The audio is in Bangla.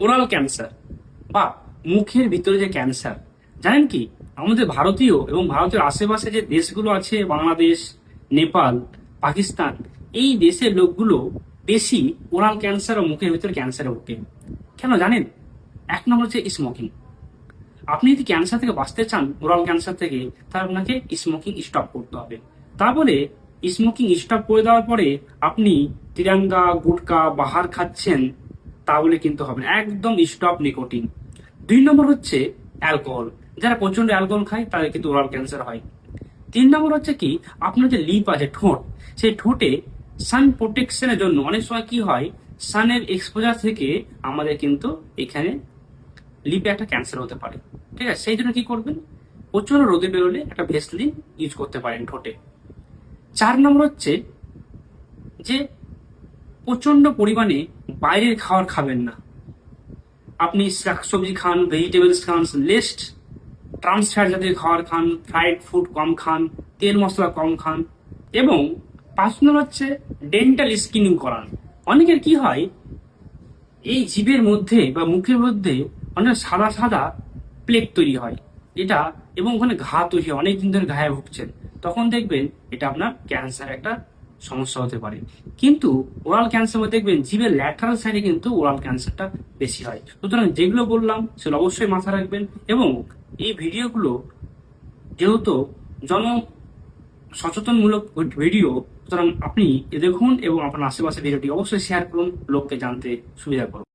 ওরাল ক্যান্সার বা মুখের ভিতরে যে ক্যান্সার, জানেন কি আমাদের ভারতীয় এবং ভারতের আশেপাশে যে দেশগুলো আছে, বাংলাদেশ, নেপাল, পাকিস্তান, এই দেশের লোকগুলো বেশি ওরাল ক্যান্সার ও মুখের ভিতরে ক্যান্সারে ভোগে। কেন জানেন? এক নম্বর হচ্ছে স্মোকিং। আপনি যদি ক্যান্সার থেকে বাঁচতে চান, ওরাল ক্যান্সার থেকে, তাহলে আপনাকে স্মোকিং স্টপ করতে হবে। তারপরে স্মোকিং স্টপ করে দেওয়ার পরে আপনি তিরাঙ্গা, গুটকা, বাহার খাচ্ছেন, তাহলে কিন্তু হবে না। একদম স্টপ নিকোটিন। 2 নম্বর হচ্ছে অ্যালকোহল। যারা প্রচন্ড অ্যালকোহল খায় তাদের কিন্তু ওরাল ক্যান্সার হয়। 3 নম্বর হচ্ছে কি, আপনার যে লিপ আছে, ঠোঁট, সেই ঠোঁটে সান প্রোটেকশনের জন্য অনেক সময় কি হয়, সানের এক্সপোজার থেকে আমাদের কিন্তু এখানে লিপে একটা ক্যান্সার হতে পারে। ঠিক আছে, সেই জন্য কি করবেন, প্রচন্ড রোদে বেরোলে একটা ভেসলিন ইউজ করতে পারেন ঠোঁটে। 4 নম্বর হচ্ছে যে প্রচন্ড পরিমাণে বাইরের খাবার খাবেন না। আপনি শাকসবজি খান, ভেজিটেবলস খান, লেস্ট ট্রান্স ফ্যাট জাতীয় খাবার খান, ফ্রাইড ফুড কম খান, তেল মশলা কম খান। এবং 5 নম্বর হচ্ছে ডেন্টাল স্কিনিং করান। অনেকের কি হয়, এই জিভের মধ্যে বা মুখের মধ্যে অনেক সাদা সাদা প্লেক তৈরি হয়, এটা এবং ওখানে ঘা তৈরি হয়, অনেকদিন ধরে ঘায়ে ভুগছেন, তখন দেখবেন এটা আপনার ক্যান্সার একটা সমস্যা হতে পারে। কিন্তু ওরাল ক্যান্সার দেখবেন জিভের ল্যাটারাল সাইডে কিন্তু ওরাল ক্যান্সারটা বেশি হয়। সুতরাং যেগুলো বললাম সেগুলো অবশ্যই মাথায় রাখবেন। এবং এই ভিডিওগুলো যেহেতু জন সচেতনমূলক ভিডিও, সুতরাং আপনি দেখুন এবং আপনার আশেপাশে ভিডিওটি অবশ্যই শেয়ার করুন, লোককে জানতে সুবিধা করুন।